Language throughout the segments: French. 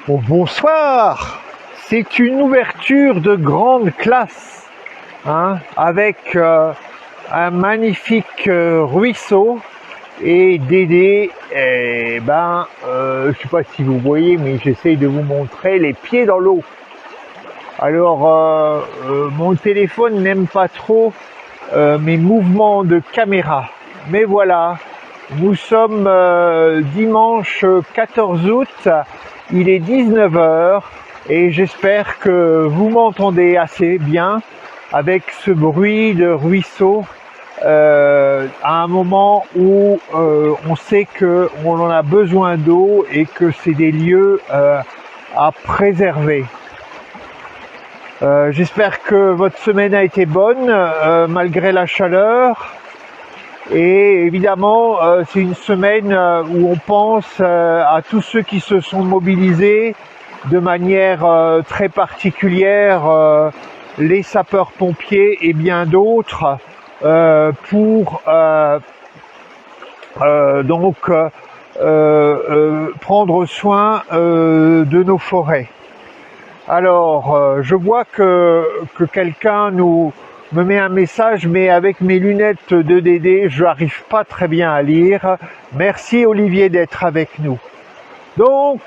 Bon, bonsoir, c'est une ouverture de grande classe, hein, avec un magnifique ruisseau et Dédé, je sais pas si vous voyez, mais j'essaye de vous montrer les pieds dans l'eau. Alors, mon téléphone n'aime pas trop mes mouvements de caméra, mais voilà, nous sommes dimanche 14 août. Il est 19 h et j'espère que vous m'entendez assez bien avec ce bruit de ruisseau à un moment où on sait qu'on en a besoin d'eau et que c'est des lieux à préserver. J'espère que votre semaine a été bonne malgré la chaleur. Et évidemment, c'est une semaine où on pense à tous ceux qui se sont mobilisés de manière très particulière, les sapeurs-pompiers et bien d'autres, pour prendre soin de nos forêts. Alors, je vois que quelqu'un me met un message, mais avec mes lunettes de Dédé, je n'arrive pas très bien à lire. Merci Olivier d'être avec nous. Donc,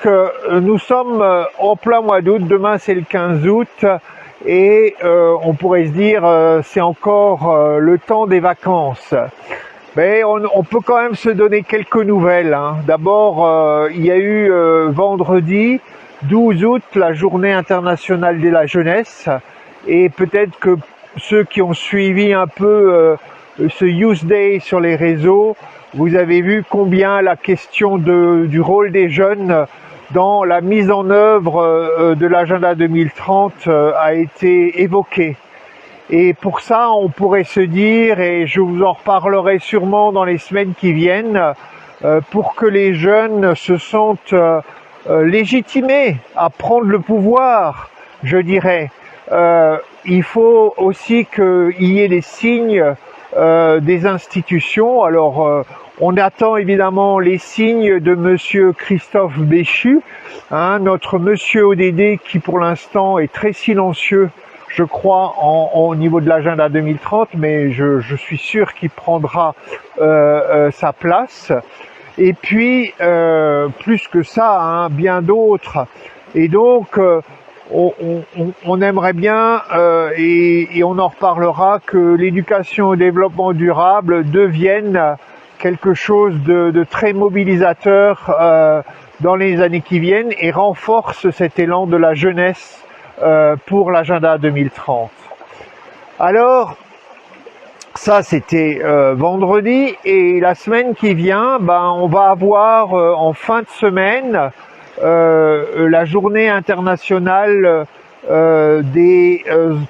nous sommes en plein mois d'août, demain c'est le 15 août, et on pourrait se dire c'est encore le temps des vacances. Mais on peut quand même se donner quelques nouvelles, hein. D'abord, il y a eu vendredi 12 août la journée internationale de la jeunesse, et peut-être que ceux qui ont suivi un peu ce Youth Day sur les réseaux, vous avez vu combien la question du rôle des jeunes dans la mise en œuvre de l'agenda 2030 a été évoquée. Et pour ça, on pourrait se dire, et je vous en reparlerai sûrement dans les semaines qui viennent, pour que les jeunes se sentent légitimés à prendre le pouvoir, je dirais, il faut aussi qu'il y ait des signes des institutions. Alors, on attend évidemment les signes de Monsieur Christophe Béchu, hein, notre Monsieur ODD qui pour l'instant est très silencieux, je crois, au niveau de l'agenda 2030, mais je suis sûr qu'il prendra sa place. Et puis, plus que ça, hein, bien d'autres. Et donc, on aimerait bien, et on en reparlera, que l'éducation au développement durable devienne quelque chose de très mobilisateur dans les années qui viennent et renforce cet élan de la jeunesse pour l'agenda 2030. Alors, ça c'était vendredi, et la semaine qui vient, on va avoir en fin de semaine la journée internationale des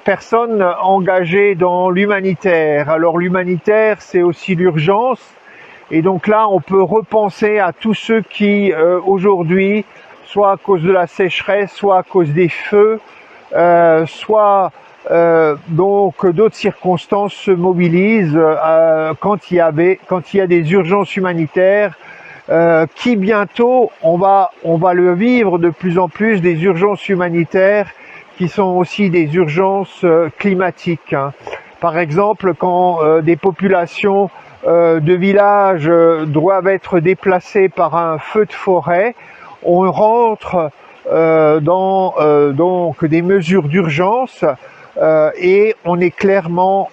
personnes engagées dans l'humanitaire. Alors l'humanitaire, c'est aussi l'urgence, et donc là on peut repenser à tous ceux qui aujourd'hui, soit à cause de la sécheresse, soit à cause des feux, soit donc d'autres circonstances se mobilisent quand il y a des urgences humanitaires, qui bientôt on va le vivre de plus en plus, des urgences humanitaires qui sont aussi des urgences climatiques, hein. Par exemple, quand des populations de villages doivent être déplacées par un feu de forêt, on rentre dans donc des mesures d'urgence, et on est clairement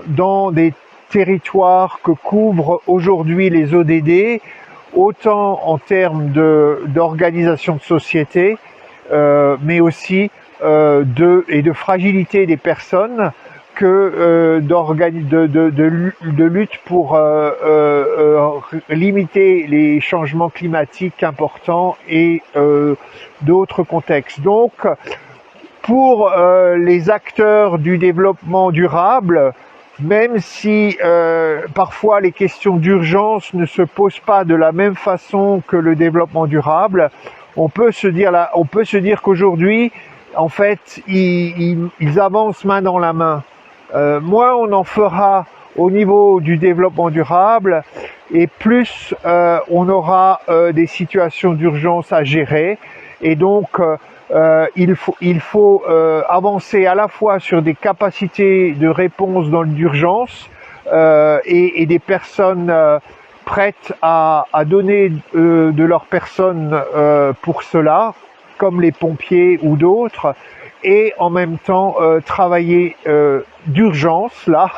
dans des territoires que couvrent aujourd'hui les ODD, autant en termes d'organisation de société, mais aussi de fragilité des personnes, que de lutte pour limiter les changements climatiques importants et d'autres contextes. Donc, pour les acteurs du développement durable, même si parfois les questions d'urgence ne se posent pas de la même façon que le développement durable, on peut se dire qu'aujourd'hui, en fait, ils avancent main dans la main. Moins on en fera au niveau du développement durable, et plus on aura des situations d'urgence à gérer. Et donc, il faut avancer à la fois sur des capacités de réponse dans l'urgence et des personnes prêtes à donner de leur personne pour cela, comme les pompiers ou d'autres, et en même temps travailler d'urgence là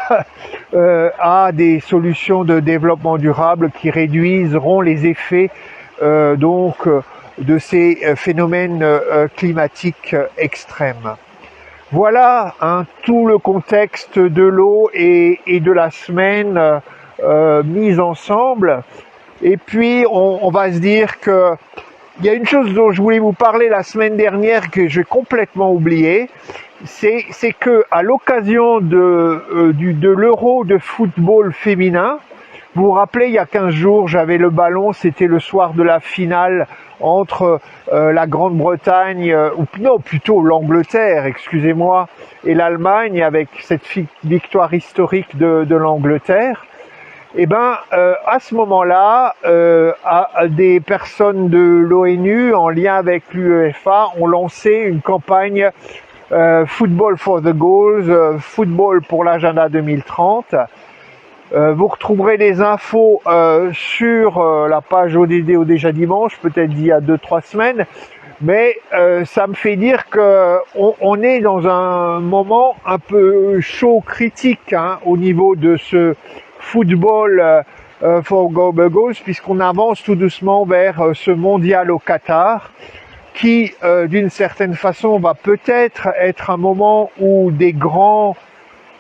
à des solutions de développement durable qui réduiseront les effets de ces phénomènes climatiques extrêmes. Voilà tout le contexte de l'eau et de la semaine mise ensemble. Et puis on va se dire que il y a une chose dont je voulais vous parler la semaine dernière que j'ai complètement oublié, c'est que à l'occasion de l'Euro de football féminin, vous vous rappelez, il y a 15 jours, j'avais le ballon, c'était le soir de la finale entre la Grande-Bretagne, ou non, plutôt l'Angleterre, excusez-moi, et l'Allemagne, avec cette victoire historique de l'Angleterre. Eh ben, à ce moment-là, des personnes de l'ONU, en lien avec l'UEFA, ont lancé une campagne Football for the Goals, football pour l'agenda 2030. Vous retrouverez des infos sur la page ODD au Déjà Dimanche, peut-être d'il y a 2-3 semaines, mais ça me fait dire que on est dans un moment un peu chaud, critique au niveau de ce football for Global Goals, puisqu'on avance tout doucement vers ce mondial au Qatar, qui d'une certaine façon va peut-être être un moment où des grands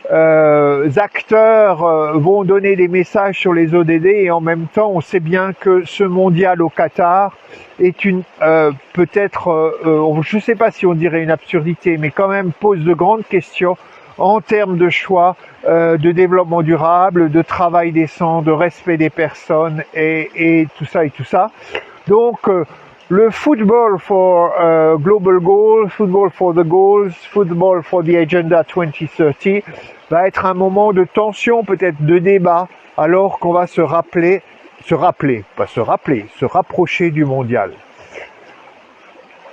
acteurs vont donner des messages sur les ODD, et en même temps on sait bien que ce mondial au Qatar est une peut-être je ne sais pas si on dirait une absurdité, mais quand même pose de grandes questions en termes de choix de développement durable, de travail décent, de respect des personnes et tout ça et tout ça. Donc le football for global goals, football for the goals, football for the agenda 2030 va être un moment de tension, peut-être de débat, alors qu'on va se rapprocher du mondial.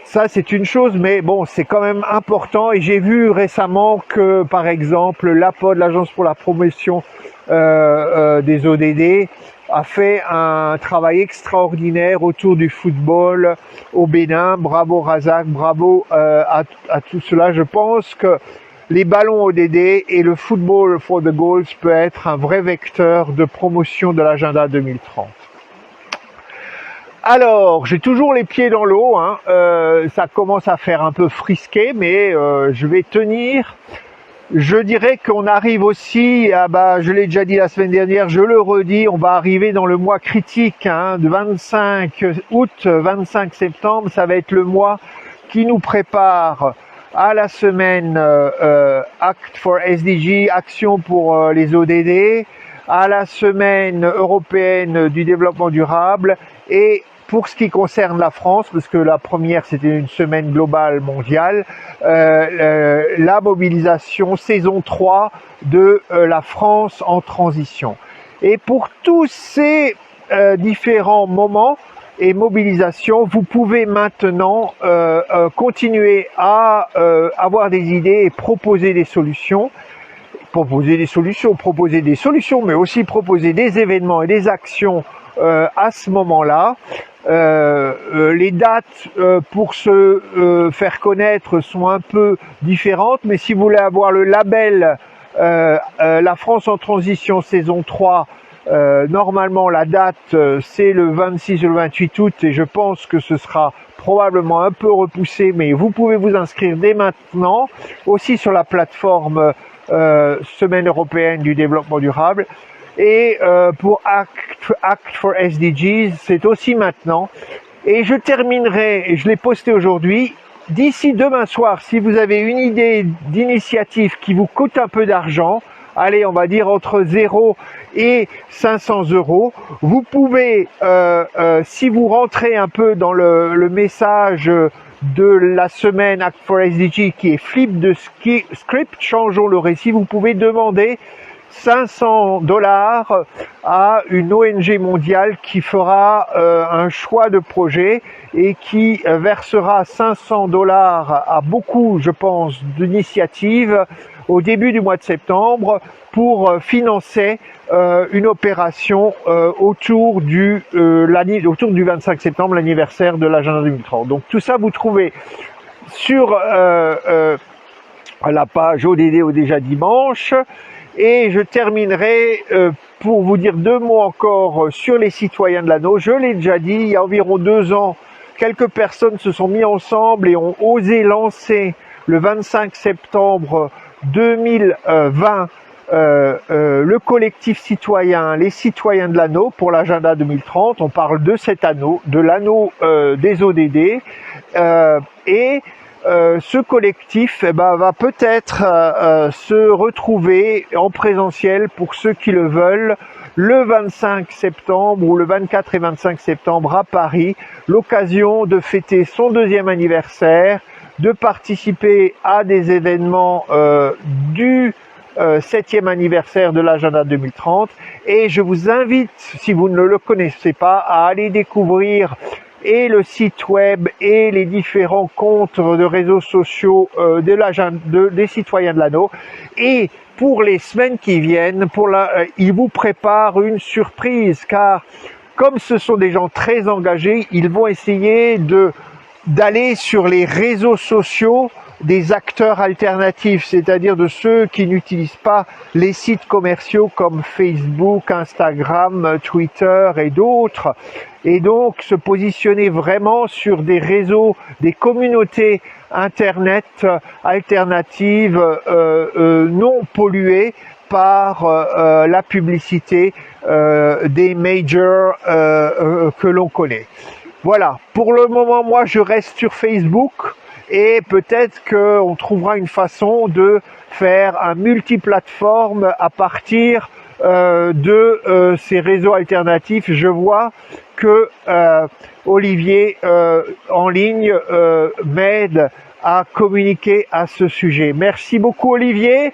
Ça, c'est une chose, mais bon, c'est quand même important. Et j'ai vu récemment que, par exemple, l'APOD, l'Agence pour la promotion des ODD, a fait un travail extraordinaire autour du football au Bénin. Bravo Razak, bravo à tout cela. Je pense que les ballons ODD et le football for the goals peut être un vrai vecteur de promotion de l'agenda 2030. Alors, j'ai toujours les pieds dans l'eau, ça commence à faire un peu frisqué, mais je vais tenir. Je dirais qu'on arrive aussi, je l'ai déjà dit la semaine dernière, je le redis, on va arriver dans le mois critique, de 25 août, 25 septembre, ça va être le mois qui nous prépare à la semaine Act for SDG, Action pour les ODD, à la semaine européenne du développement durable, et pour ce qui concerne la France, parce que la première c'était une semaine globale mondiale, la mobilisation saison 3 de la France en transition. Et pour tous ces différents moments et mobilisations, vous pouvez maintenant continuer à avoir des idées et proposer des solutions, mais aussi proposer des événements et des actions à ce moment-là. Les dates pour se faire connaître sont un peu différentes, mais si vous voulez avoir le label La France en transition saison 3, normalement la date c'est le 26 ou le 28 août, et je pense que ce sera probablement un peu repoussé, mais vous pouvez vous inscrire dès maintenant, aussi sur la plateforme Semaine européenne du développement durable. Et pour Act for SDGs, c'est aussi maintenant. Et je terminerai, et je l'ai posté aujourd'hui, d'ici demain soir, si vous avez une idée d'initiative qui vous coûte un peu d'argent, allez, on va dire entre 0 et 500 €, vous pouvez, si vous rentrez un peu dans le message de la semaine Act for SDG qui est Flip de Script, changeons le récit, vous pouvez demander 500 $ à une ONG mondiale qui fera un choix de projet et qui versera 500 $ à beaucoup, je pense, d'initiatives au début du mois de septembre pour financer une opération autour du 25 septembre, l'anniversaire de l'agenda 2030. Donc tout ça, vous trouvez sur la page ODD déjà dimanche. Et je terminerai pour vous dire 2 mots encore sur les citoyens de l'anneau. Je l'ai déjà dit, il y a environ 2 ans, quelques personnes se sont mis ensemble et ont osé lancer le 25 septembre 2020 le collectif citoyen, les citoyens de l'anneau pour l'agenda 2030. On parle de cet anneau, de l'anneau des ODD. Ce collectif va peut-être se retrouver en présentiel pour ceux qui le veulent le 25 septembre ou le 24 et 25 septembre à Paris, l'occasion de fêter son 2e anniversaire, de participer à des événements du 7e anniversaire de l'agenda 2030 et je vous invite, si vous ne le connaissez pas, à aller découvrir et le site web et les différents comptes de réseaux sociaux des citoyens de l'anneau. Et pour les semaines qui viennent, ils vous préparent une surprise, car comme ce sont des gens très engagés, ils vont essayer d'aller sur les réseaux sociaux des acteurs alternatifs, c'est-à-dire de ceux qui n'utilisent pas les sites commerciaux comme Facebook, Instagram, Twitter et d'autres, et donc se positionner vraiment sur des réseaux, des communautés internet alternatives non polluées par la publicité des majors que l'on connaît. Voilà, pour le moment, moi je reste sur Facebook et peut-être qu'on trouvera une façon de faire un multiplateforme à partir de ces réseaux alternatifs. Je vois que Olivier en ligne m'aide à communiquer à ce sujet. Merci beaucoup Olivier.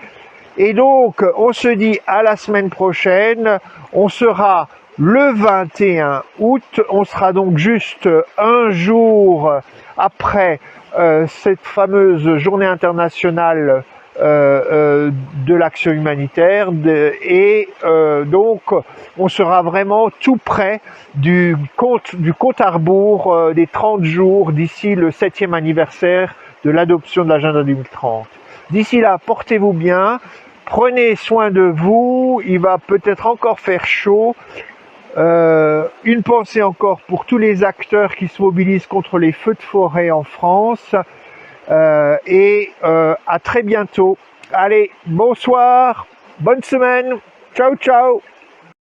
Et donc, on se dit à la semaine prochaine. On sera le 21 août. On sera donc juste un jour après cette fameuse journée internationale de l'action humanitaire donc on sera vraiment tout près du compte à rebours des 30 jours d'ici le 7e anniversaire de l'adoption de l'agenda 2030. D'ici là, portez-vous bien, prenez soin de vous, il va peut-être encore faire chaud. Une pensée encore pour tous les acteurs qui se mobilisent contre les feux de forêt en France. À très bientôt. Allez, bonsoir, bonne semaine, ciao ciao.